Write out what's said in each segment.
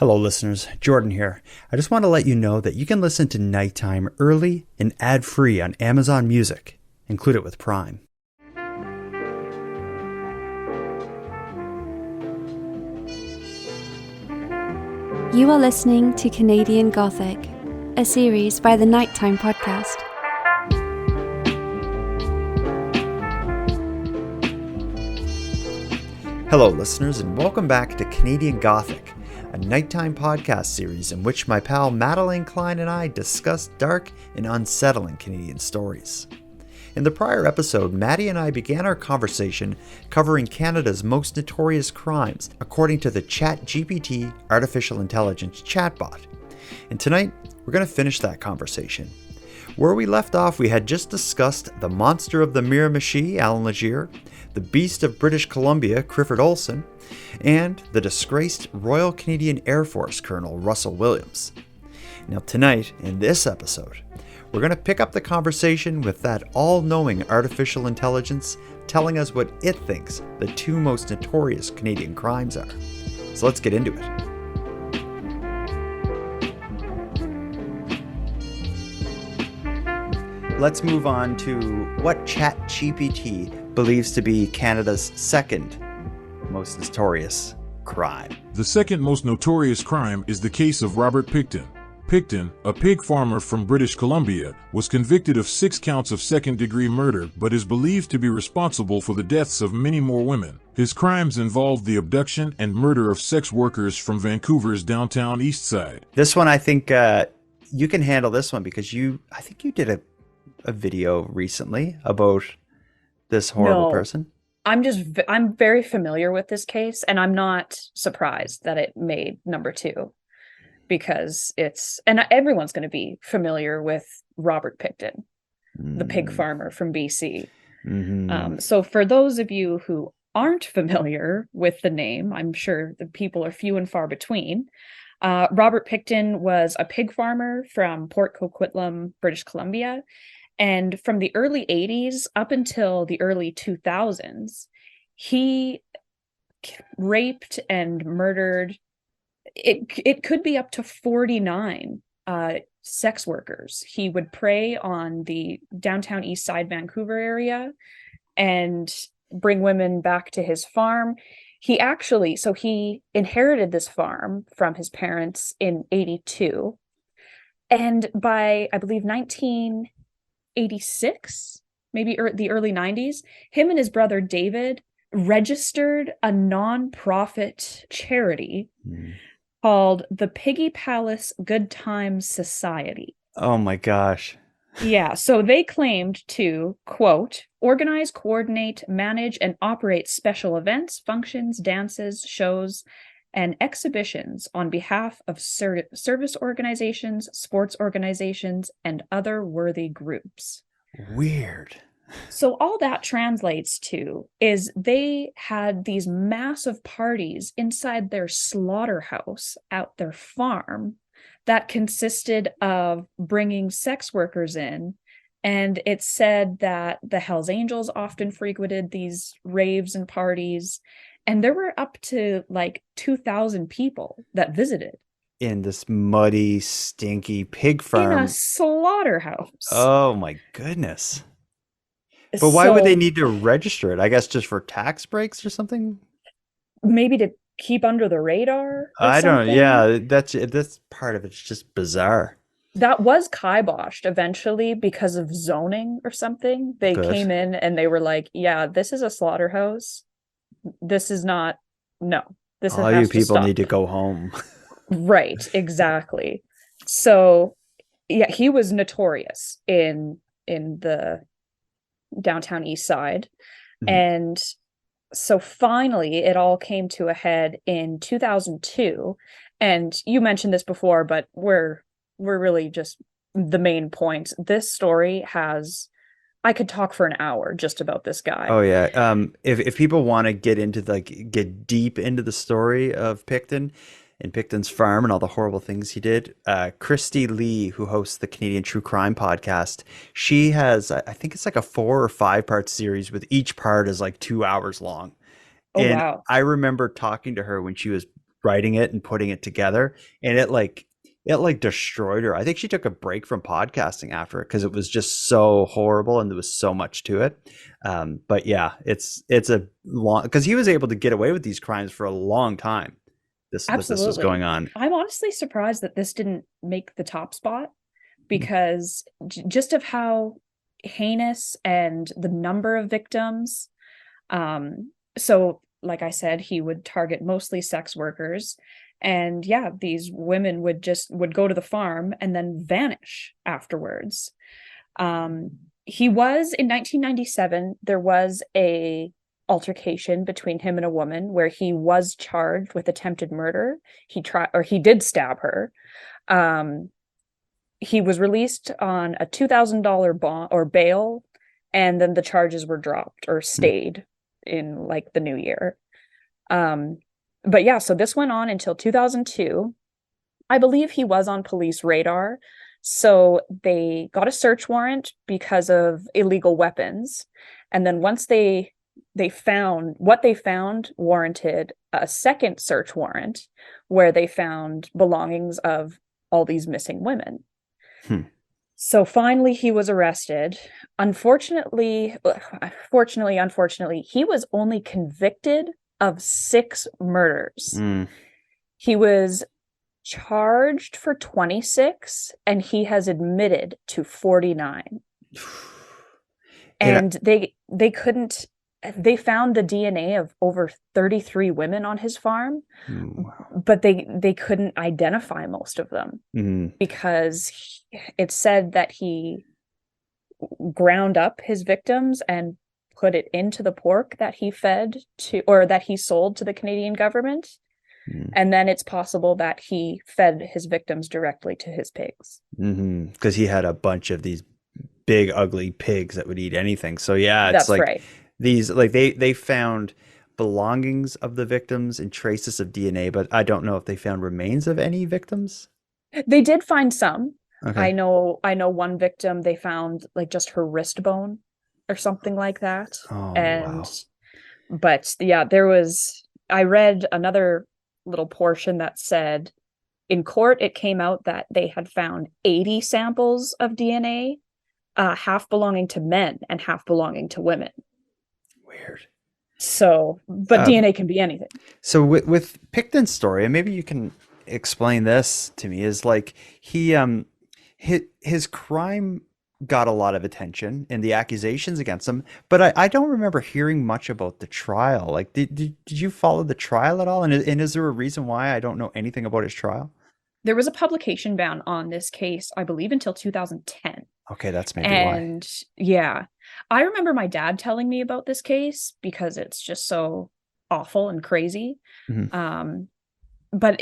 Hello listeners, Jordan here. I just want to let you know that you can listen to Nighttime early and ad-free on Amazon Music. Include it with Prime. You are listening to Canadian Gothic, a series by the Nighttime Podcast. Hello listeners and welcome back to Canadian Gothic, a nighttime podcast series in which my pal Madelayne Klein and I discuss dark and unsettling Canadian stories. In the prior episode, Maddie and I began our conversation covering Canada's most notorious crimes according to the ChatGPT artificial intelligence chatbot. And tonight, we're going to finish that conversation. Where we left off, we had just discussed the monster of the Miramichi, Alan Legere, the beast of British Columbia, Clifford Olson, and the disgraced Royal Canadian Air Force Colonel Russell Williams. Now tonight, in this episode, we're going to pick up the conversation with that all-knowing artificial intelligence telling us what it thinks the two most notorious Canadian crimes are. So let's get into it. Let's move on to what ChatGPT believes to be Canada's second most notorious crime. The second most notorious crime is the case of Robert Pickton. Pickton, a pig farmer from British Columbia, was convicted of 6 counts of second-degree murder but is believed to be responsible for the deaths of many more women. His crimes involved the abduction and murder of sex workers from Vancouver's downtown east side. This one, I think you can handle this one because I think you did a video recently about this horrible person. I'm very familiar with this case, and I'm not surprised that it made number 2 because and everyone's going to be familiar with Robert Pickton, the pig farmer from BC. Mm-hmm. So for those of you who aren't familiar with the name, I'm sure the people are few and far between. Robert Pickton was a pig farmer from Port Coquitlam, British Columbia. And from the early 80s up until the early 2000s, he raped and murdered, it could be up to 49 sex workers. He would prey on the downtown east side Vancouver area and bring women back to his farm. He inherited this farm from his parents in 82. And by, I believe, 1986, maybe the early 90s, him and his brother David registered a non-profit charity called the Piggy Palace Good Times Society. Oh my gosh. Yeah, so they claimed to, quote, organize, coordinate, manage, and operate special events, functions, dances, shows, and exhibitions on behalf of service organizations, sports organizations, and other worthy groups. Weird. So all that translates to is they had these massive parties inside their slaughterhouse out their farm that consisted of bringing sex workers in. And it's said that the Hells Angels often frequented these raves and parties. And there were up to like 2,000 people that visited. In this muddy, stinky pig farm. In a slaughterhouse. Oh my goodness. But why would they need to register it? I guess just for tax breaks or something? Maybe to keep under the radar? I don't know. Yeah, that's part of it's just bizarre. That was kiboshed eventually because of zoning or something. They came in and they were like, yeah, this is a slaughterhouse. This is not, no. This all you people need to go home. Right, exactly. So, yeah, he was notorious in the downtown east side. Mm-hmm. And so finally it all came to a head in 2002. And you mentioned this before, but we're really just the main point. This story I could talk for an hour just about this guy. Oh yeah. If people want to get deep into the story of Pickton and Pickton's farm and all the horrible things he did, Christy Lee, who hosts the Canadian True Crime podcast, she has, I think it's like a 4 or 5 part series with each part is like 2 hours long. Oh, and wow. I remember talking to her when she was writing it and putting it together, and it destroyed her. I think she took a break from podcasting after it because it was just so horrible and there was so much to it. But yeah, it's a long, because he was able to get away with these crimes for a long time. This was going on. I'm honestly surprised that this didn't make the top spot, because just of how heinous and the number of victims. So like I said, he would target mostly sex workers, and yeah, these women would go to the farm and then vanish afterwards. He was in 1997, there was a altercation between him and a woman where he was charged with attempted murder. He did stab her. He was released on a $2,000 bond or bail, and then the charges were dropped or stayed in like the new year. But yeah, so this went on until 2002. I believe he was on police radar. So they got a search warrant because of illegal weapons. And then once they found what they found warranted a second search warrant where they found belongings of all these missing women. So finally he was arrested. Unfortunately, he was only convicted of 6 murders. He was charged for 26 and he has admitted to 49. And they found the DNA of over 33 women on his farm. But they couldn't identify most of them because it said that he ground up his victims and put it into the pork that he fed to, or that he sold to the Canadian government. And then it's possible that he fed his victims directly to his pigs. Because he had a bunch of these big, ugly pigs that would eat anything. So yeah, it's That's right. These, like they found belongings of the victims and traces of DNA, but I don't know if they found remains of any victims. They did find some. Okay. I know one victim, they found like just her wrist bone or something like that. Wow. But yeah, I read another little portion that said in court it came out that they had found 80 samples of DNA, half belonging to men and half belonging to women. Weird. So, but DNA can be anything. So with Picton's story, and maybe you can explain this to me, is like his crime got a lot of attention and the accusations against him, but I don't remember hearing much about the trial. Like, did you follow the trial at all? And is there a reason why I don't know anything about his trial? There was a publication ban on this case, I believe, until 2010. Okay, that's maybe why. And yeah, I remember my dad telling me about this case because it's just so awful and crazy. But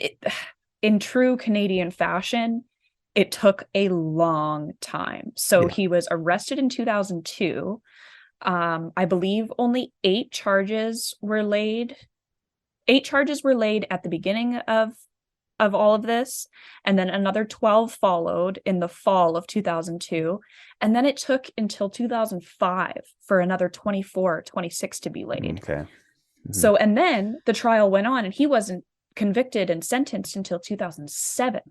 in true Canadian fashion, it took a long time. So he was arrested in 2002. I believe only 8 charges were laid. 8 charges were laid at the beginning of all of this, and then another 12 followed in the fall of 2002, and then it took until 2005 for another 24 26 to be laid. Okay. So, and then the trial went on and he wasn't convicted and sentenced until 2007.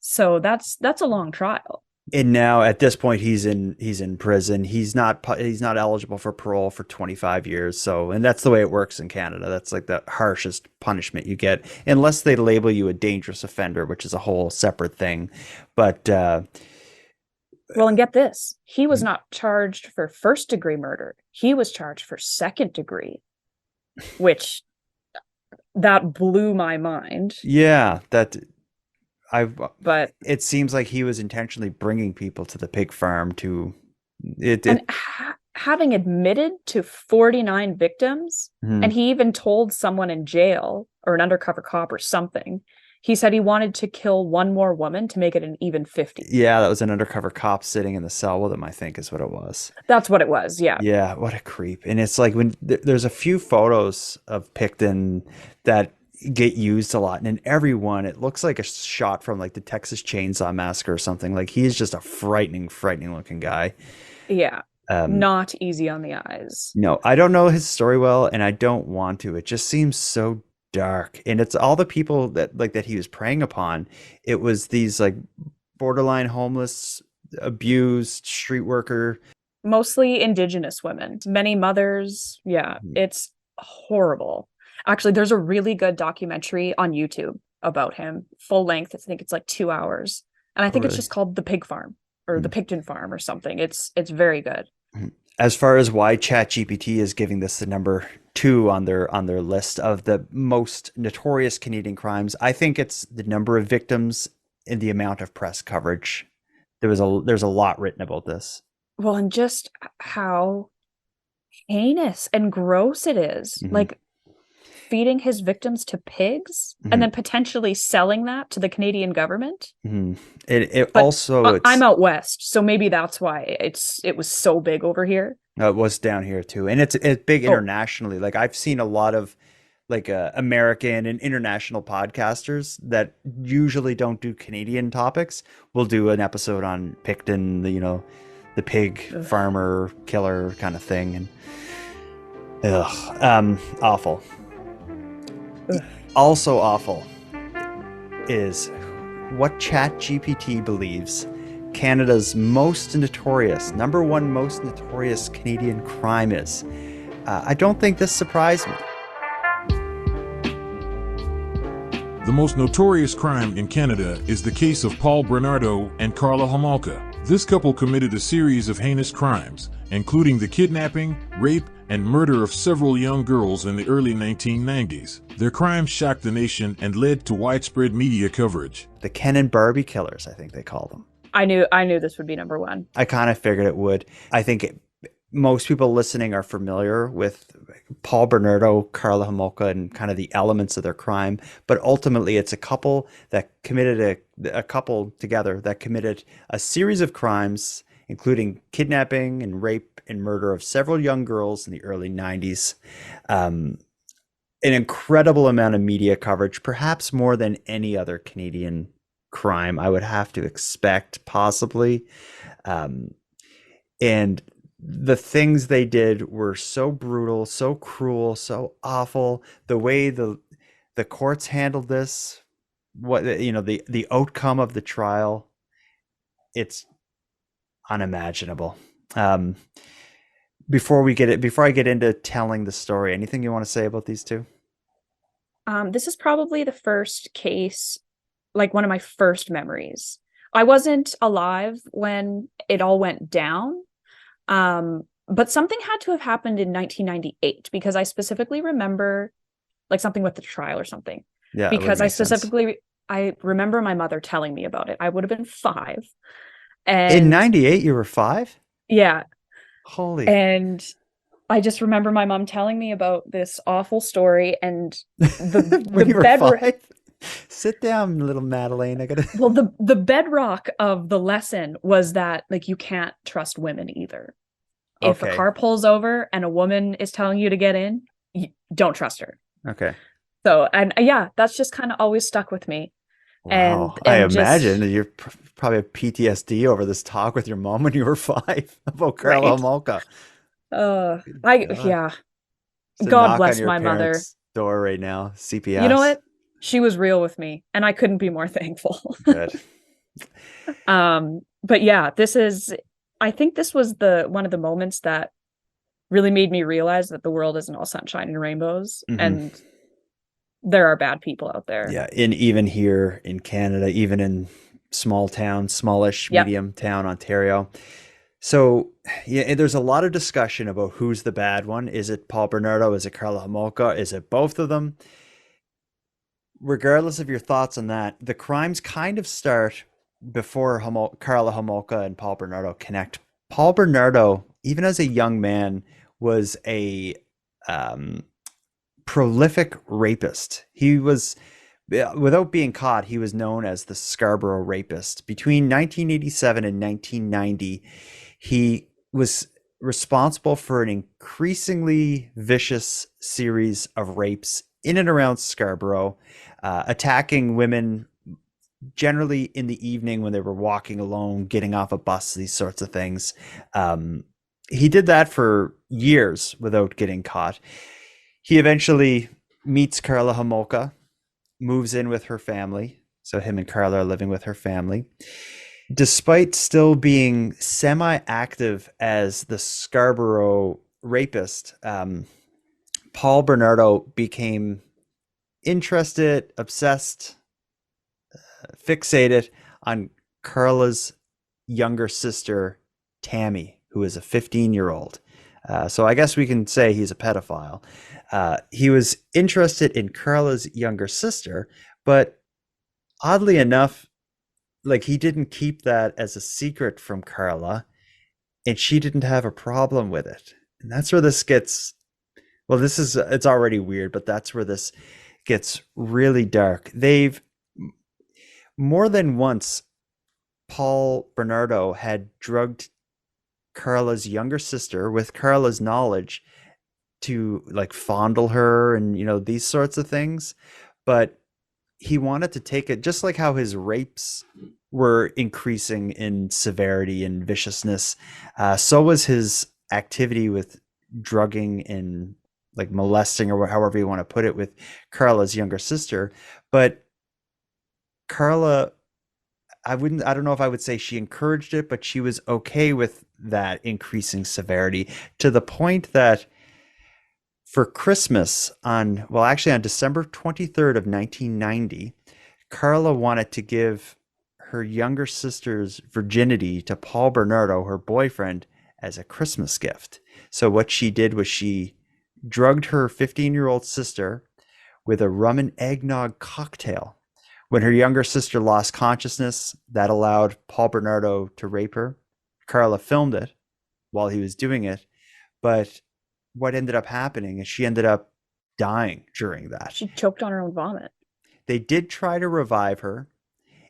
So that's a long trial. And now at this point he's in prison. He's not eligible for parole for 25 years. So, and that's the way it works in Canada. That's like the harshest punishment you get, unless they label you a dangerous offender, which is a whole separate thing. But well, and get this, he was not charged for first degree murder. He was charged for second degree, which that blew my mind. Yeah, but it seems like he was intentionally bringing people to the pig farm having admitted to 49 victims, and he even told someone in jail or an undercover cop or something. He said he wanted to kill one more woman to make it an even 50. Yeah, that was an undercover cop sitting in the cell with him, I think is what it was. That's what it was, yeah. Yeah, what a creep. And it's like when there's a few photos of Picton that get used a lot, and in every one it looks like a shot from like the Texas Chainsaw Massacre or something. Like he's just a frightening looking guy. Yeah. Not easy on the eyes. No, I don't know his story well, and I don't want to. It just seems so dark. And it's all the people that he was preying upon. It was these like borderline homeless, abused street worker. Mostly indigenous women, many mothers. Yeah, Mhm. it's horrible. Actually, there's a really good documentary on YouTube about him, full length. I think it's like 2 hours. And I Oh, think it's really? just called The Pig Farm or The Mhm. Pigton Farm or something. It's very good. Mhm. As far as why ChatGPT is giving this the number two on their list of the most notorious Canadian crimes, I think it's the number of victims and the amount of press coverage. There's a lot written about this. Well, and just how heinous and gross it is. Hmm. Like feeding his victims to pigs and Hmm. then potentially selling that to the Canadian government. Hmm. It But also I'm it's out west, so maybe that's why it was so big over here. it was down here too, and it's big Oh, internationally. Like I've seen a lot of like American and international podcasters that usually don't do Canadian topics will do an episode on Picton, the pig ugh, farmer killer kind of thing, and awful. ugh. Also awful is what ChatGPT believes Canada's most notorious, number one most notorious Canadian crime is. I don't think this surprised me. The most notorious crime in Canada is the case of Paul Bernardo and Carla Homolka. This couple committed a series of heinous crimes, including the kidnapping, rape, and murder of several young girls in the early 1990s. Their crimes shocked the nation and led to widespread media coverage. The Ken and Barbie killers, I think they call them. I knew this would be number one. I kind of figured it would. I think most people listening are familiar with Paul Bernardo, Carla Homolka, and kind of the elements of their crime. But ultimately, it's a couple that committed a couple together that committed a series of crimes, including kidnapping and rape and murder of several young girls in the early 90s. An incredible amount of media coverage, perhaps more than any other Canadian crime I would have to expect, possibly. And the things they did were so brutal, so cruel, so awful. The way the courts handled this, the outcome of the trial, it's unimaginable. Before I get into telling the story, anything you want to say about these two? This is probably the first case, like one of my first memories. I wasn't alive when it all went down. But something had to have happened in 1998 because I specifically remember like something with the trial or something. Yeah, it would Because make sense. I remember my mother telling me about it. I would have been 5. In And '98, you were 5? yeah, Holy. and I just remember my mom telling me about this awful story and the When you were bedrock. 5? Sit down, little Madelayne. I gotta. Well, the bedrock of the lesson was that like you can't trust women either. If a Okay. car pulls over and a woman is telling you to get in, you don't trust her. Okay. So, and yeah, that's just kind of always stuck with me. Wow. I And imagine just that you're probably have PTSD over this talk with your mom when you were 5 about Carla right. Homolka. God. Yeah, It's a God knock on bless your my mother. parents' door right now. You know CPS. what? She was real with me and I couldn't be more thankful. Good. But yeah, I think this was the one of the moments that really made me realize that the world isn't all sunshine and rainbows Hmm. and there are bad people out there. Yeah. Even here in Canada, even in small town, smallish, Yep. medium town, Ontario. So yeah, there's a lot of discussion about who's the bad one. Is it Paul Bernardo? Is it Carla Homolka? Is it both of them? Regardless of your thoughts on that, the crimes kind of start before Carla Homolka and Paul Bernardo connect. Paul Bernardo, even as a young man, was a um, prolific rapist. He was, without being caught, he was known as the Scarborough Rapist. Between 1987 and 1990, he was responsible for an increasingly vicious series of rapes in and around Scarborough, attacking women generally in the evening when they were walking alone, getting off a bus, these sorts of things. He did that for years without getting caught. He eventually meets Carla Homolka, moves in with her family. So him and Carla are living with her family. Despite still being semi-active as the Scarborough rapist, Paul Bernardo became interested, obsessed, fixated on Carla's younger sister, Tammy, who is a 15-year-old. So I guess we can say he's a pedophile. He was interested in Carla's younger sister, but oddly enough, like he didn't keep that as a secret from Carla, and she didn't have a problem with it. And that's where this gets, well, it's already weird, but that's where this gets really dark. They've more than once, Paul Bernardo had drugged Carla's younger sister with Carla's knowledge to like fondle her and these sorts of things, but he wanted to take it just like how his rapes were increasing in severity and viciousness. So was his activity with drugging and like molesting, or however you want to put it, with Carla's younger sister. But Carla, I don't know if I would say she encouraged it, but she was okay with that increasing severity, to the point that for Christmas on December 23rd of 1990, Carla wanted to give her younger sister's virginity to Paul Bernardo, her boyfriend, as a Christmas gift. So what she did was she drugged her 15-year-old sister with a rum and eggnog cocktail. When her younger sister lost consciousness, that allowed Paul Bernardo to rape her. Carla filmed it while he was doing it, but what ended up happening is she ended up dying during that. She choked on her own vomit. They did try to revive her,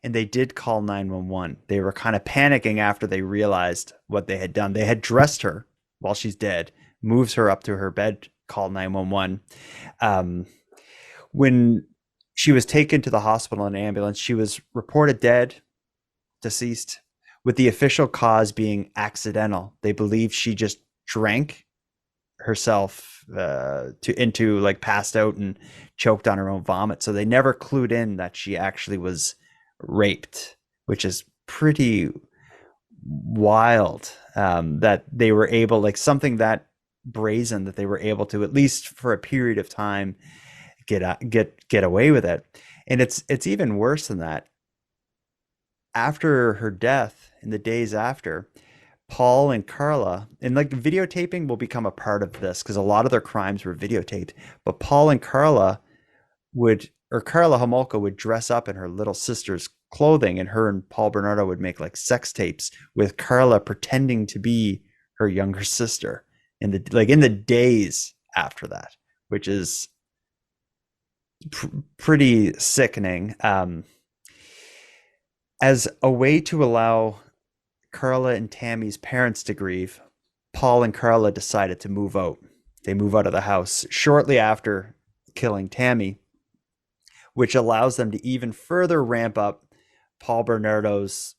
and they did call 911. They were kind of panicking after they realized what they had done. They had dressed her while she's dead, moves her up to her bed, called 911. When she was taken to the hospital in an ambulance, she was reported dead, deceased, with the official cause being accidental. They believe she just drank herself into like passed out and choked on her own vomit. So they never clued in that she actually was raped, which is pretty wild. That they were able, like something that brazen, that they were able to, at least for a period of time, get away with it. And it's even worse than that. After her death, in the days after, Paul and Carla, and like videotaping will become a part of this because a lot of their crimes were videotaped, but Paul and Carla Carla Homolka would dress up in her little sister's clothing, and her and Paul Bernardo would make like sex tapes with Carla pretending to be her younger sister in the days after that, which is pretty sickening. As a way to allow Carla and Tammy's parents to grieve, Paul and Carla decided to move out. They move out of the house shortly after killing Tammy, which allows them to even further ramp up Paul Bernardo's,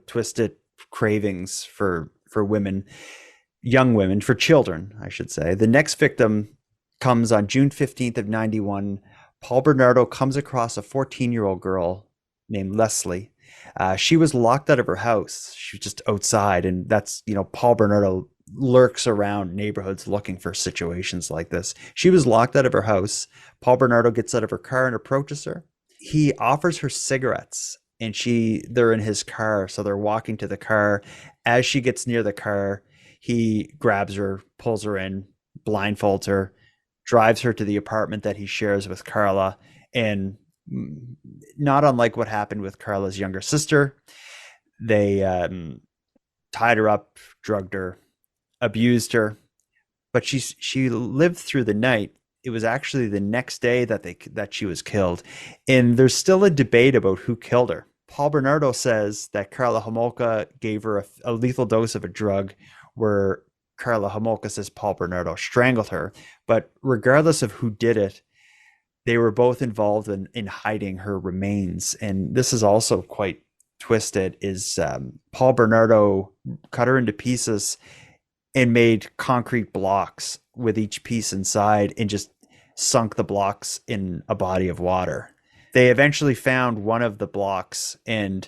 twisted cravings for women, young women, for children, I should say. The next victim comes on June 15th of 91. Paul Bernardo comes across a 14-year-old girl named Leslie. She was locked out of her house. She was just outside, and that's, Paul Bernardo lurks around neighborhoods looking for situations like this. She was locked out of her house. Paul Bernardo gets out of her car and approaches her. He offers her cigarettes, and they're in his car, so they're walking to the car. As she gets near the car, he grabs her, pulls her in, blindfolds her, drives her to the apartment that he shares with Carla, and not unlike what happened with Carla's younger sister, they tied her up, drugged her, abused her, but she lived through the night. It was actually the next day that she was killed, and there's still a debate about who killed her. Paul Bernardo says that Carla Homolka gave her a lethal dose of a drug, where Carla Homolka says Paul Bernardo strangled her. But regardless of who did it, they were both involved in hiding her remains. And this is also quite twisted, is Paul Bernardo cut her into pieces and made concrete blocks with each piece inside, and just sunk the blocks in a body of water. They eventually found one of the blocks, and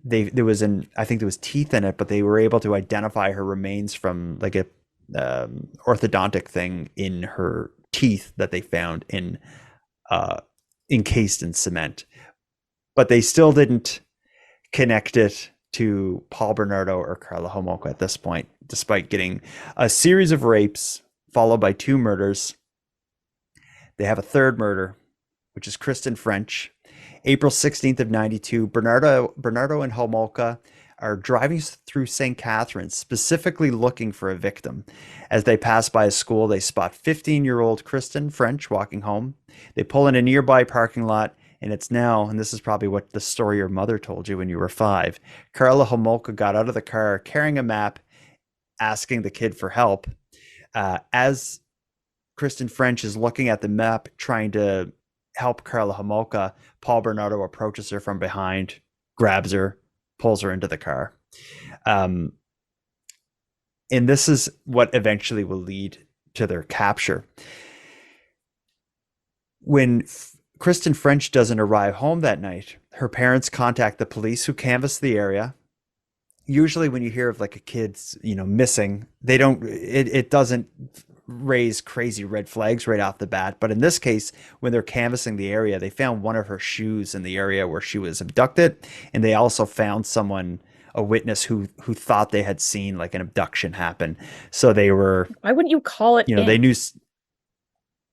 there was I think there was teeth in it, but they were able to identify her remains from like a orthodontic thing in her teeth that they found encased in cement. But they still didn't connect it to Paul Bernardo or Karla Homolka at this point, despite getting a series of rapes followed by 2 murders. They have a third murder, which is Kristen French. April 16th of 92, Bernardo and Homolka are driving through St. Catharines, specifically looking for a victim. As they pass by a school, they spot 15-year-old Kristen French walking home. They pull in a nearby parking lot, and it's now, and this is probably what the story your mother told you when you were 5, Karla Homolka got out of the car carrying a map, asking the kid for help. As Kristen French is looking at the map, trying to help Karla Homolka, Paul Bernardo approaches her from behind, grabs her, pulls her into the car. And this is what eventually will lead to their capture. When Kristen French doesn't arrive home that night, her parents contact the police, who canvass the area. Usually when you hear of like a kid's, missing, it doesn't raise crazy red flags right off the bat. But in this case, when they're canvassing the area, they found one of her shoes in the area where she was abducted. And they also found a witness who thought they had seen like an abduction happen. So they were... Why wouldn't you call it they knew...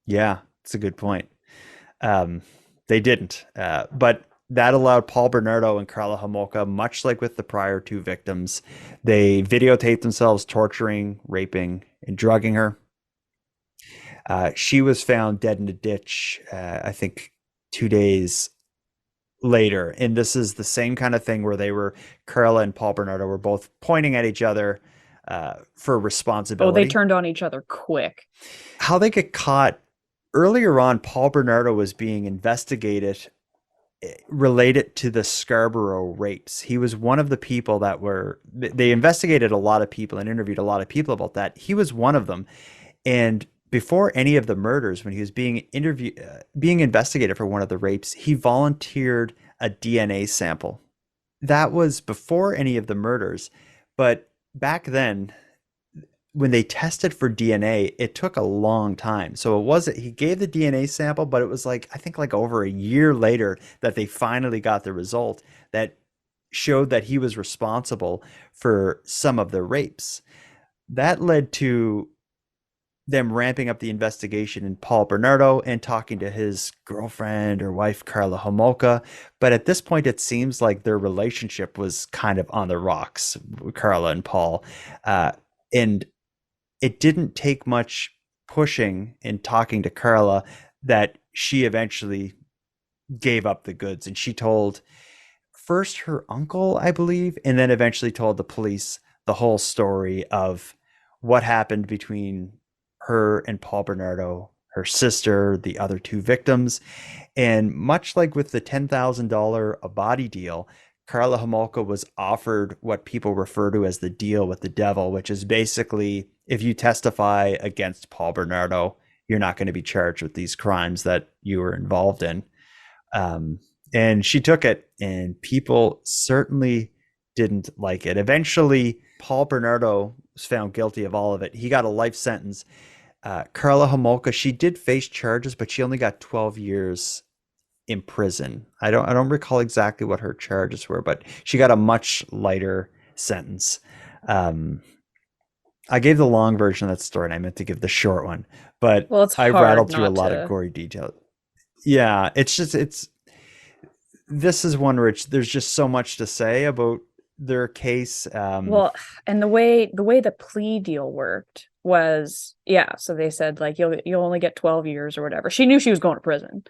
Yeah, it's a good point. They didn't. But that allowed Paul Bernardo and Karla Homolka, much like with the prior 2 victims, they videotaped themselves torturing, raping, and drugging her. She was found dead in a ditch, I think 2 days later. And this is the same kind of thing where Karla and Paul Bernardo were both pointing at each other for responsibility. Oh, they turned on each other quick. How they get caught, earlier on, Paul Bernardo was being investigated related to the Scarborough rapes. He was one of the people they investigated a lot of people and interviewed a lot of people about that. He was one of them. And before any of the murders, when he was being investigated for one of the rapes, he volunteered a DNA sample. That was before any of the murders. But back then, when they tested for DNA, it took a long time. So he gave the DNA sample, but it was I think over a year later that they finally got the result that showed that he was responsible for some of the rapes. That led to them ramping up the investigation in Paul Bernardo and talking to his girlfriend or wife, Karla Homolka. But at this point, it seems like their relationship was kind of on the rocks, Karla and Paul. And it didn't take much pushing and talking to Karla that she eventually gave up the goods. And she told first her uncle, I believe, and then eventually told the police the whole story of what happened between her and Paul Bernardo, her sister, the other 2 victims. And much like with the $10,000 a body deal, Karla Homolka was offered what people refer to as the deal with the devil, which is basically, if you testify against Paul Bernardo, you're not going to be charged with these crimes that you were involved in. And she took it, and people certainly didn't like it. Eventually, Paul Bernardo was found guilty of all of it. He got a life sentence. Karla Homolka, she did face charges, but she only got 12 years in prison. I don't recall exactly what her charges were, but she got a much lighter sentence. I gave the long version of that story, and I meant to give the short one, but I rattled through a lot of gory detail. Yeah, this is one where there's just so much to say about their case. And the way the plea deal worked was, so they said you'll only get 12 years or whatever. She knew she was going to prison.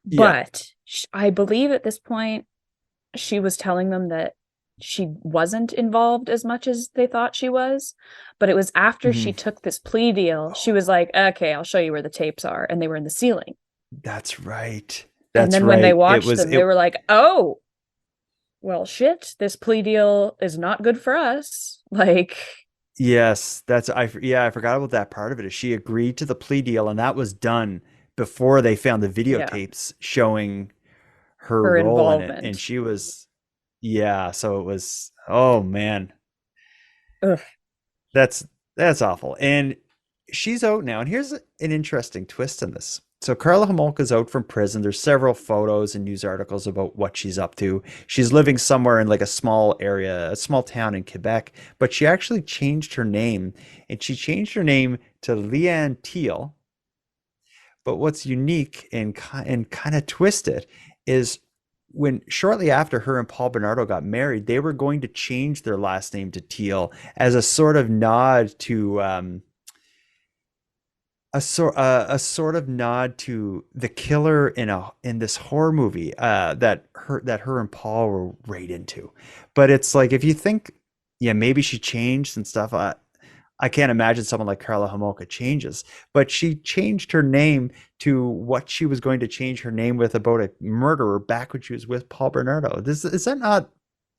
But I believe at this point, she was telling them that she wasn't involved as much as they thought she was. But it was after she took this plea deal, she was like, okay, I'll show you where the tapes are. And they were in the ceiling. That's right. And then when they watched them, they were like, oh, well, shit, this plea deal is not good for us. Yes, I forgot about that part of it. Is she agreed to the plea deal, and that was done before they found the Yeah, videotapes showing her her role in it, and involvement. she was, yeah. So it was, oh man, Ugh. that's that's awful. And she's out now, and here's an interesting twist in this. So Karla Homolka's out from prison. There's several photos and news articles about what she's up to. She's living somewhere in like a small area, a small town in Quebec, but she actually changed her name, and she changed her name to Leanne Teal. But what's unique and kind of twisted is when shortly after her and Paul Bernardo got married, they were going to change their last name to Teal as a sort of nod to a sort of nod to the killer in this horror movie that her and Paul were right into. But it's like if you think, yeah, maybe she changed and stuff. I can't imagine someone like Karla Homolka changes, but she changed her name to what she was going to change her name with about a murderer back when she was with Paul Bernardo. This is that not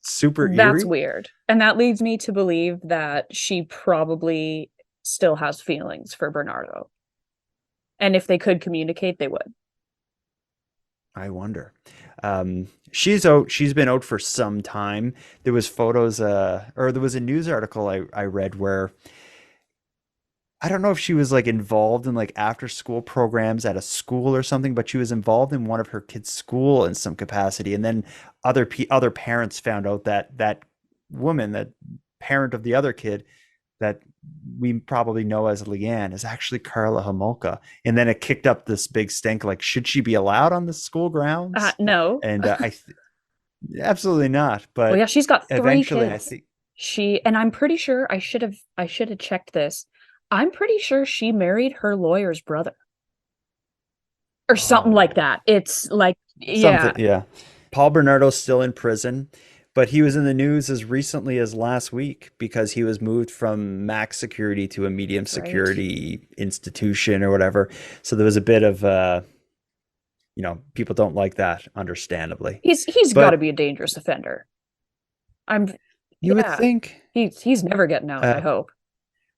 super That's eerie? weird. And that leads me to believe that she probably still has feelings for Bernardo. And if they could communicate, they would. I wonder. She's out. She's been out for some time. There was photos, or there was a news article I read where I don't know if she was like involved in like after school programs at a school or something, but she was involved in one of her kids' school in some capacity. And then other parents found out that that woman, that parent of the other kid that we probably know as Leanne, is actually Karla Homolka. And then it kicked up this big stink, like, should she be allowed on the school grounds? No. And absolutely not. Well, But yeah, she's got three eventually, I kids. think, And I'm pretty sure I should have checked this. I'm pretty sure she married her lawyer's brother or something like oh, that. It's like, something, yeah, yeah. Paul Bernardo's still in prison, but he was in the news as recently as last week because he was moved from max security to a medium that's right. security institution or whatever. So there was a bit of, people don't like that, understandably. He's got to But be a dangerous offender. I'm you would Yeah. think, He's never getting out, I uh, hope.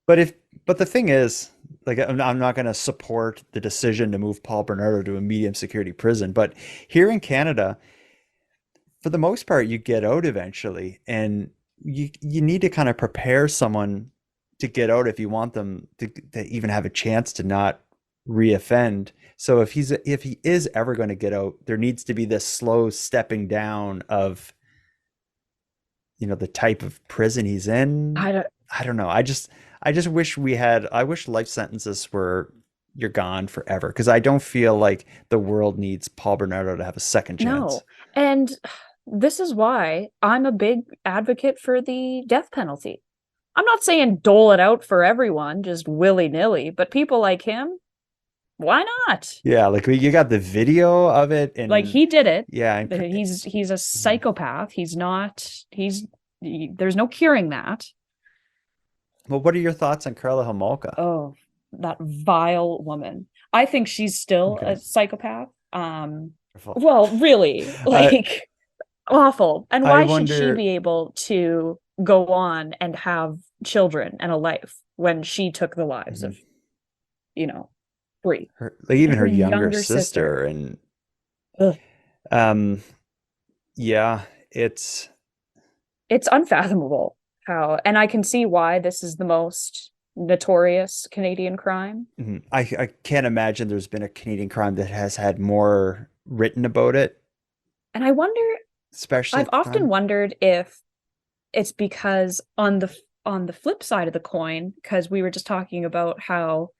but the thing is, like, I'm not going to support the decision to move Paul Bernardo to a medium security prison, but here in Canada, for the most part, you get out eventually, and you need to kind of prepare someone to get out if you want them to even have a chance to not reoffend. So if he is ever going to get out, there needs to be this slow stepping down of, the type of prison he's in. I don't I don't know. I just wish we had. I wish life sentences were you're gone forever because I don't feel like the world needs Paul Bernardo to have a second chance. know. And this is why I'm a big advocate for the death penalty. I'm not saying dole it out for everyone, just willy-nilly, but people like him, why not? Yeah, like you got the video of it, Like and he did it. yeah, He's a mhm. psychopath. He's not there's no curing that. Well, what are your thoughts on Karla Homolka? Oh, that vile woman. I think she's still Okay. a psychopath. Well, really, I like awful. And I why should she wonder. be able to go on and have children and a life when she took the lives Mhm. of, you know, three Her, like and even her her younger younger sister, sister? and Ugh. um, yeah, it's. It's unfathomable how, and I can see why this is the most notorious Canadian crime. Mhm. I can't imagine there's been a Canadian crime that has had more written about it, And I wonder, especially I've at the often time. wondered if it's because on the flip side of the coin, because we were just talking about how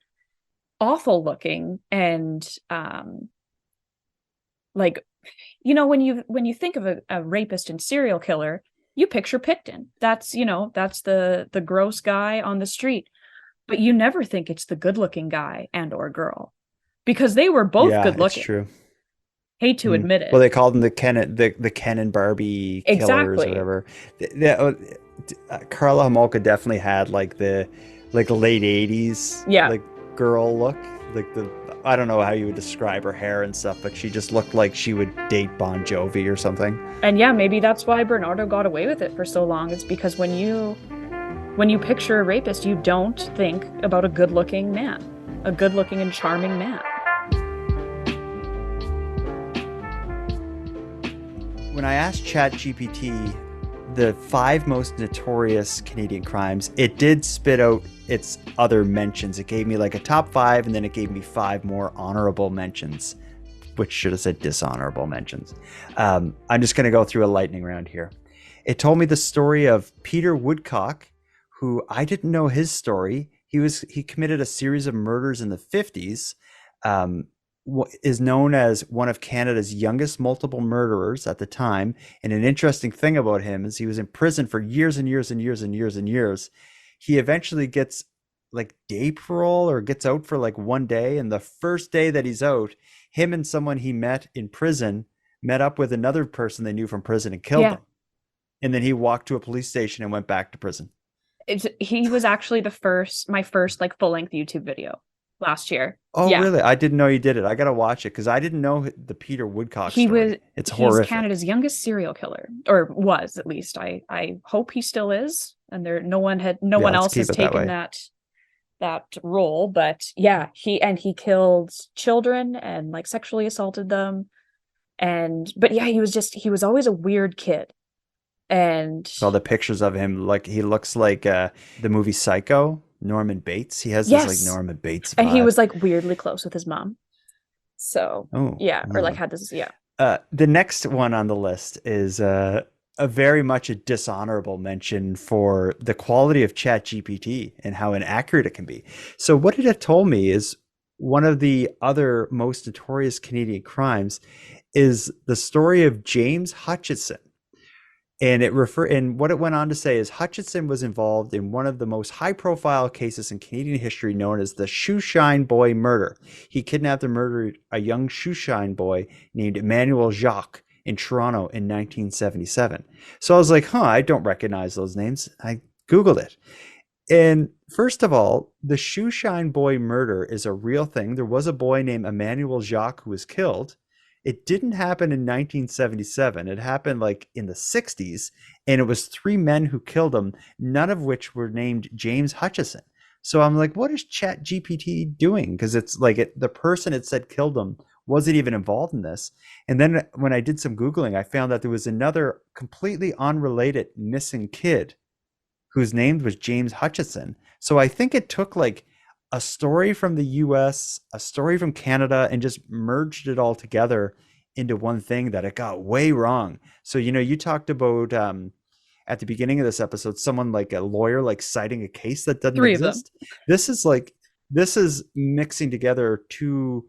awful looking and like when you think of a rapist and serial killer, you picture Picton. That's the gross guy on the street, but you never think it's the good looking guy and or girl because they were both Yeah, good it's looking. true. Hate to Mhm. admit Well, it. they called them the Ken and Barbie killers or Exactly. whatever. Karla Homolka definitely had like the late '80s Yeah. like girl look. Like the I don't know how you would describe her hair and stuff, but she just looked like she would date Bon Jovi or something. And yeah, maybe that's why Bernardo got away with it for so long. It's because When you picture a rapist, you don't think about a good-looking man, a good-looking and charming man. When I asked ChatGPT the 5 most notorious Canadian crimes, it did spit out its other mentions. It gave me like a top 5, and then it gave me 5 more honorable mentions, which should have said dishonorable mentions. I'm just going to go through a lightning round here. It told me the story of Peter Woodcock, who I didn't know his story. He committed a series of murders in the 50s. Is known as one of Canada's youngest multiple murderers at the time. And an interesting thing about him is he was in prison for years and years and years and years and years. He eventually gets like day parole or gets out for like one day. And the first day that he's out, him and someone he met in prison met up with another person they knew from prison and killed them. And then he walked to a police station and went back to prison. He was actually my first like full-length YouTube video last year. Oh, yeah. Really? I didn't know you did it. I got to watch it because I didn't know the Peter Woodcock story. He's horrific. He's Canada's youngest serial killer, or was at least. I hope he still is. And no one else has taken that role. But yeah, he killed children and like sexually assaulted them. But yeah, he was always a weird kid. And all the pictures of him, like he looks like the movie Psycho. Norman Bates. He has this like Norman Bates vibe. And he was like weirdly close with his mom. So or like had this the next one on the list is a very much a dishonorable mention for the quality of ChatGPT and how inaccurate it can be. So what it had told me is one of the other most notorious Canadian crimes is the story of James Hutchinson. And what it went on to say is Hutchinson was involved in one of the most high-profile cases in Canadian history known as the Shoeshine Boy murder. He kidnapped and murdered a young shoeshine boy named Emmanuel Jacques in Toronto in 1977. So I was like, I don't recognize those names. I Googled it. And first of all, the Shoeshine Boy murder is a real thing. There was a boy named Emmanuel Jacques who was killed. It didn't happen in 1977. It happened like in the 60s, and it was 3 men who killed him, none of which were named James Hutchinson. So I'm like, what is ChatGPT doing? Because it's like the person it said killed him wasn't even involved in this. And then when I did some Googling, I found that there was another completely unrelated missing kid whose name was James Hutchinson. So I think it took like a story from the US, a story from Canada, and just merged it all together into one thing that it got way wrong. So, you talked about at the beginning of this episode, someone like a lawyer, like citing a case that doesn't exist. This is mixing together 2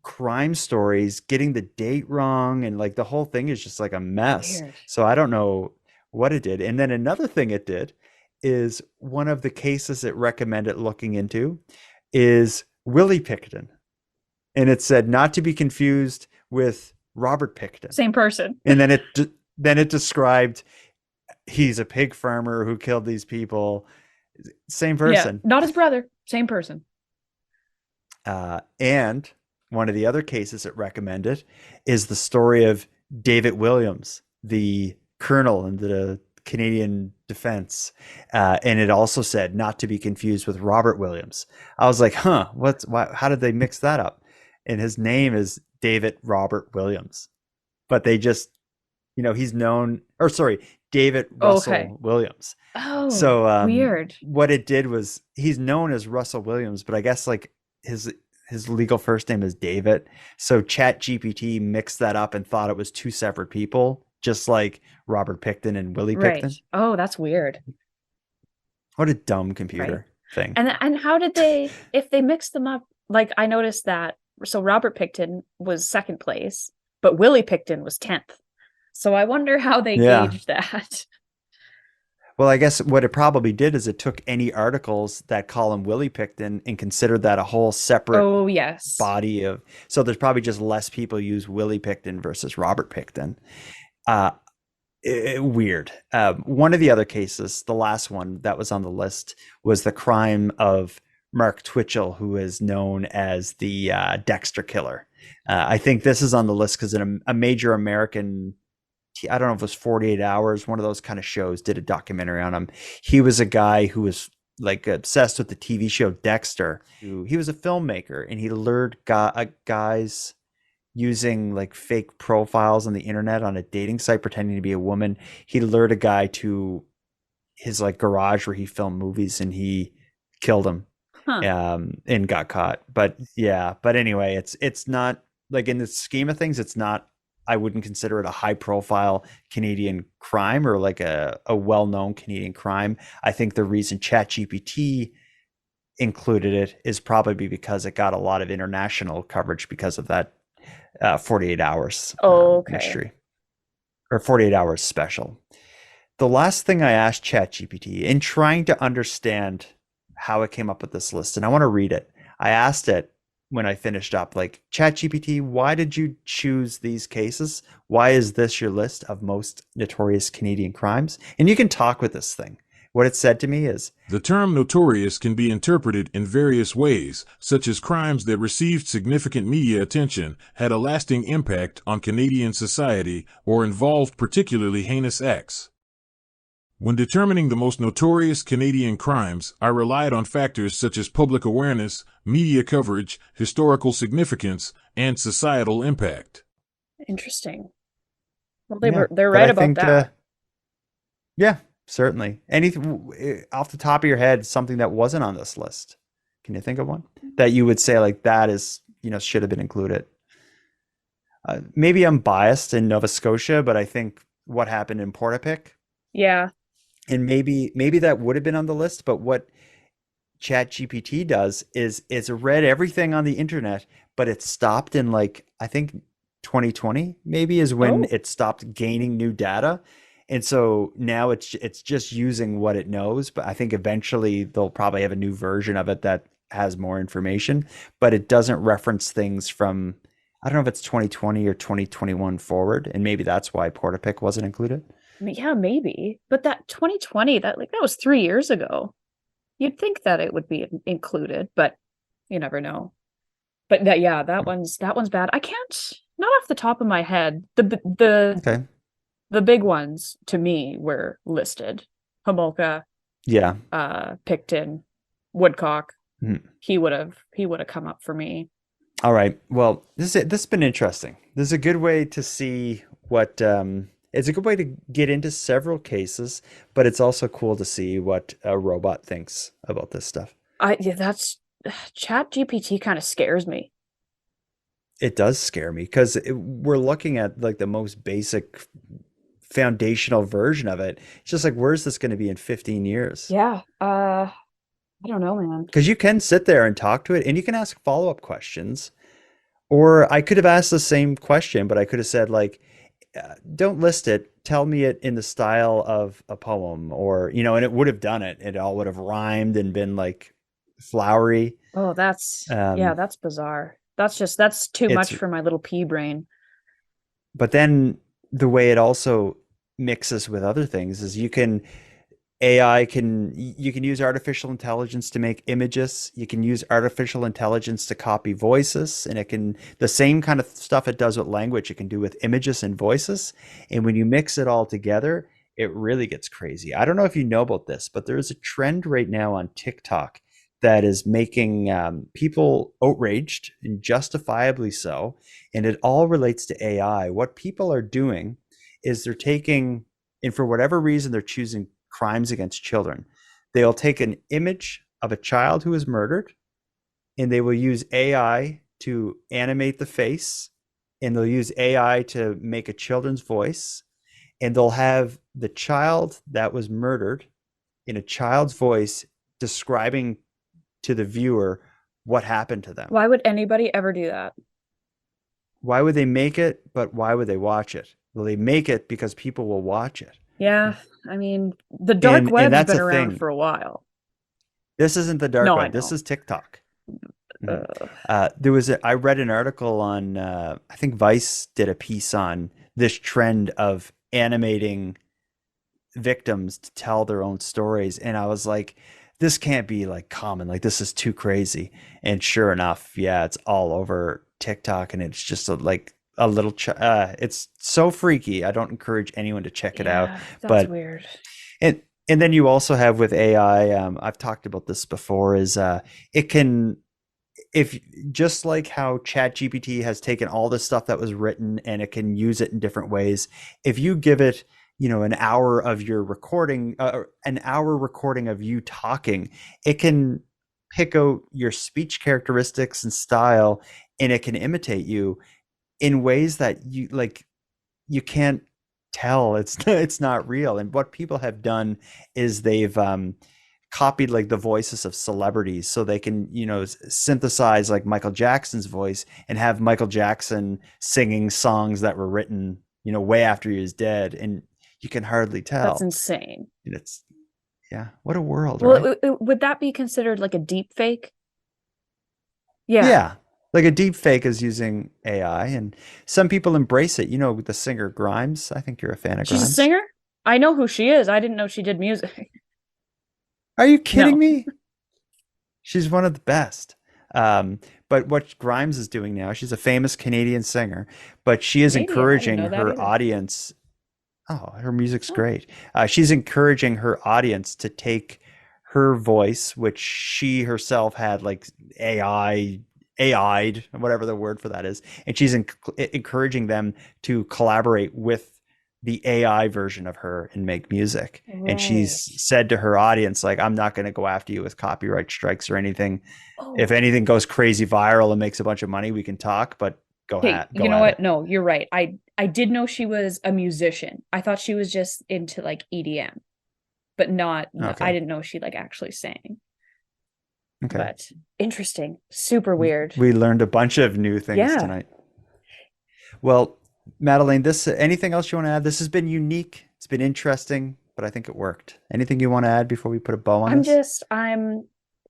crime stories, getting the date wrong. And like the whole thing is just like a mess. Weird. So I don't know what it did. And then another thing it did is one of the cases it recommended looking into is Willie Pickton. And it said not to be confused with Robert Pickton. Same person. And then it described he's a pig farmer who killed these people. Same person. Yeah, not his brother. Same person. And one of the other cases it recommended is the story of David Williams, the colonel in the Canadian Defense, and it also said not to be confused with Robert Williams. I was like, how did they mix that up? And his name is David Robert Williams, but they just, he's known, David Russell Williams. Oh, so weird. What it did was he's known as Russell Williams, but I guess like his legal first name is David. So ChatGPT mixed that up and thought it was 2 separate people, just like Robert Pickton and Willie Pickton. Right. Oh, that's weird. What a dumb computer thing. And how did they, if they mixed them up, like I noticed that, so Robert Pickton was 2nd place, but Willie Pickton was 10th. So I wonder how they gauged that. Well, I guess what it probably did is it took any articles that call him Willie Pickton and considered that a whole separate body of, so there's probably just less people use Willie Pickton versus Robert Pickton. Weird. One of the other cases, the last one that was on the list, was the crime of Mark Twitchell, who is known as the Dexter Killer. I think this is on the list because a major American I don't know if it was 48 Hours, one of those kind of shows, did a documentary on him. He was a guy who was like obsessed with the TV show Dexter. He was a filmmaker, and he lured guys using like fake profiles on the internet on a dating site pretending to be a woman. He lured a guy to his like garage where he filmed movies, and he killed him Huh. and got caught. But yeah, but anyway, it's not like, in the scheme of things, it's not, I wouldn't consider it a high profile Canadian crime or like a well-known Canadian crime. I think the reason ChatGPT included it is probably because it got a lot of international coverage because of that 48 Hours Okay. mystery, or 48 Hours special. The last thing I asked ChatGPT in trying to understand how it came up with this list, and I want to read it. I asked it when I finished up, like, ChatGPT, why did you choose these cases? Why is this your list of most notorious Canadian crimes? And you can talk with this thing. What it said to me is, The term notorious can be interpreted in various ways, such as crimes that received significant media attention, had a lasting impact on Canadian society, or involved particularly heinous acts. When determining the most notorious Canadian crimes, I relied on factors such as public awareness, media coverage, historical significance, and societal impact. Interesting. Well, yeah, they're but right I about think, that. yeah, certainly. Anything off the top of your head, something that wasn't on this list? Can you think of one that you would say like that is, should have been included? Maybe I'm biased in Nova Scotia, but I think what happened in Portapic, Yeah. and maybe that would have been on the list. But what ChatGPT does is it's read everything on the internet, but it stopped in, like, I think 2020 maybe is when Oh, it stopped gaining new data. And so now it's just using what it knows, but I think eventually they'll probably have a new version of it that has more information, but it doesn't reference things from, I don't know if it's 2020 or 2021 forward, and maybe that's why Portapic wasn't included. yeah, maybe. But that 2020, that was 3 years ago. You'd think that it would be included, but you never know. But yeah, that one's bad. I can't, not off the top of my head. Okay. The big ones to me were listed. Homolka, Yeah. Picton, Woodcock. Mhm. He would have come up for me. All right. Well, this has been interesting. This is a good way to see what it's a good way to get into several cases, but it's also cool to see what a robot thinks about this stuff. Yeah, that's Chat GPT kind of scares me. It does scare me because we're looking at like the most basic foundational version of it. It's just like, where's this going to be in 15 years? Yeah. I don't know, man. Because you can sit there and talk to it, and you can ask follow-up questions. Or I could have asked the same question, but I could have said, like, don't list it. Tell me it in the style of a poem, or, and it would have done it. It all would have rhymed and been like flowery. Oh, that's yeah, Um, that's bizarre. That's too it's, much for my little pea brain. but then the way it also mixes with other things is you can use artificial intelligence to make images. You can use artificial intelligence to copy voices, and it can, the same kind of stuff it does with language, it can do with images and voices. And when you mix it all together, it really gets crazy. I don't know if you know about this, but there is a trend right now on TikTok that is making people outraged, and justifiably so. And it all relates to AI. What people are doing is they're taking, and for whatever reason, they're choosing crimes against children. They'll take an image of a child who is murdered, and they will use AI to animate the face, and they'll use AI to make a children's voice, and they'll have the child that was murdered in a child's voice describing to the viewer what happened to them. Why would anybody ever do that? Why would they make it, but why would they watch it? Well, they make it because people will watch it. Yeah, I mean, the dark And web's that's been a around thing. for a while. This isn't the dark No, I web. This know. is TikTok. Mhm. Uh, I read an article on, I think Vice did a piece on this trend of animating victims to tell their own stories. And I was like, this can't be like common. Like, this is too crazy. And sure enough, yeah, it's all over TikTok. And it's just like a little. It's so freaky. I don't encourage anyone to check it out. That's But weird. and then you also have with AI. I've talked about this before. Is it can, if just like how ChatGPT has taken all the stuff that was written and it can use it in different ways. If you give it, an hour of your recording, an hour recording of you talking, it can pick out your speech characteristics and style, and it can imitate you in ways that you can't tell it's not real. And what people have done is they've copied like the voices of celebrities, so they can synthesize like Michael Jackson's voice and have Michael Jackson singing songs that were written way after he was dead, and you can hardly tell. That's insane. And it's, yeah, what a world. Well, right? would that be considered like a deep fake? Yeah. Yeah, like a deep fake is using AI, and some people embrace it. With the singer Grimes. I think you're a fan of She's Grimes. a singer? I know who she is. I didn't know she did music. Are you kidding No. me? She's one of the best. But what Grimes is doing now, she's a famous Canadian singer, but she is Canadian? I didn't encouraging know that her either. audience. Oh, her music's Oh. great. She's encouraging her audience to take her voice, which she herself had like AI'd, whatever the word for that is, and she's encouraging them to collaborate with the AI version of her and make music. And she's Right. said to her audience, like, I'm not going to go after you with copyright strikes or anything. Oh. If anything goes crazy viral and makes a bunch of money, we can talk, but go Hey, at you know what? it. No, you're right. I did know she was a musician. I thought she was just into like EDM, but not. Okay. I didn't know she like actually sang. Okay. But interesting, super weird. We learned a bunch of new things Yeah. tonight. Well, Madelayne, anything else you want to add? This has been unique. It's been interesting, but I think it worked. Anything you want to add before we put a bow on this? I'm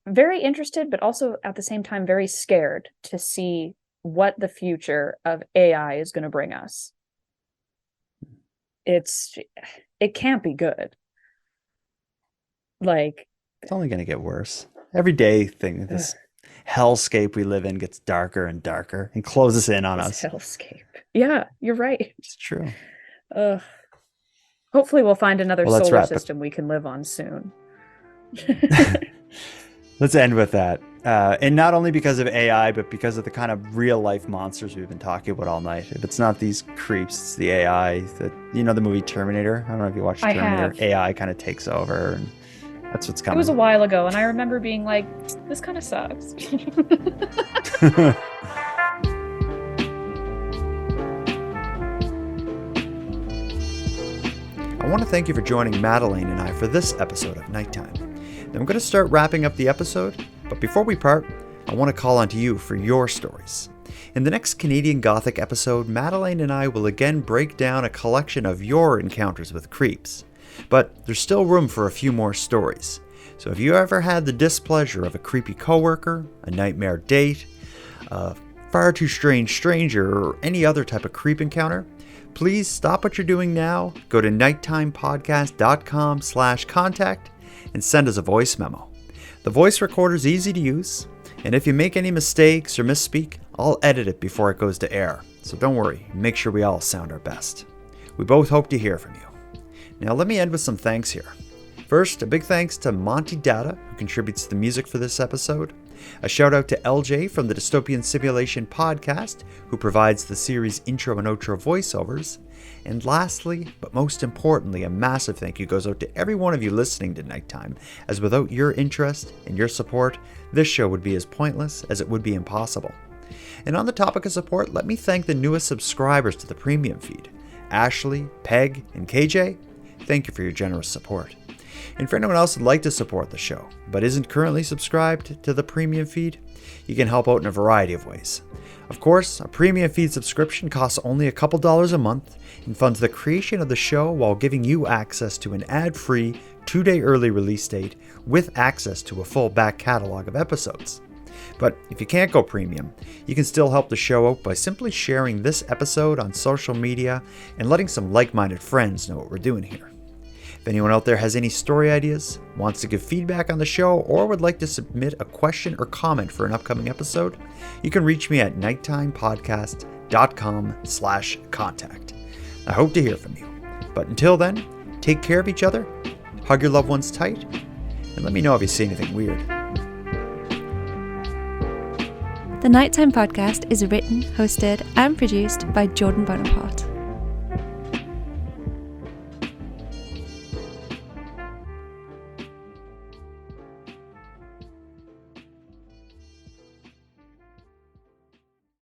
very interested, but also at the same time very scared to see what the future of AI is going to bring us. It can't be good. Like, It's only going to get worse. Every day thing, this hellscape we live in gets darker and darker and closes in on this us. hellscape. Yeah, you're right. It's true. Hopefully we'll find another Well, let's solar wrap it. system we can live on soon. Let's end with that. And not only because of AI, but because of the kind of real life monsters we've been talking about all night. If it's not these creeps, it's the AI. The movie Terminator? I don't know if you watched I Terminator. have. AI kind of takes over, and that's what's coming. It was a while ago, and I remember being like, this kind of sucks. I want to thank you for joining Madelayne and I for this episode of Nighttime. Now I'm going to start wrapping up the episode, but before we part, I want to call on to you for your stories. In the next Canadian Gothic episode, Madelayne and I will again break down a collection of your encounters with creeps. But there's still room for a few more stories. So if you ever had the displeasure of a creepy coworker, a nightmare date, a far too strange stranger, or any other type of creep encounter, please stop what you're doing now, go to nighttimepodcast.com/contact, and send us a voice memo. The voice recorder is easy to use, and if you make any mistakes or misspeak, I'll edit it before it goes to air. So don't worry, make sure we all sound our best. We both hope to hear from you. Now let me end with some thanks here. First, a big thanks to Monty Datta, who contributes to the music for this episode. A shout out to LJ from the Dystopian Simulation podcast, who provides the series intro and outro voiceovers. And lastly, but most importantly, a massive thank you goes out to every one of you listening to Nighttime, as without your interest and your support, this show would be as pointless as it would be impossible. And on the topic of support, let me thank the newest subscribers to the premium feed, Ashley, Peg, and KJ. Thank you for your generous support. And for anyone else who'd like to support the show, but isn't currently subscribed to the premium feed, you can help out in a variety of ways. Of course, a premium feed subscription costs only a couple dollars a month and funds the creation of the show while giving you access to an ad-free 2-day early release date with access to a full back catalog of episodes. But if you can't go premium, you can still help the show out by simply sharing this episode on social media and letting some like-minded friends know what we're doing here. If anyone out there has any story ideas, wants to give feedback on the show, or would like to submit a question or comment for an upcoming episode, you can reach me at nighttimepodcast.com. noir.com/contact. I hope to hear from you. But until then, take care of each other, hug your loved ones tight, and let me know if you see anything weird. The Nighttime Podcast is written, hosted, and produced by Jordan Bonaparte.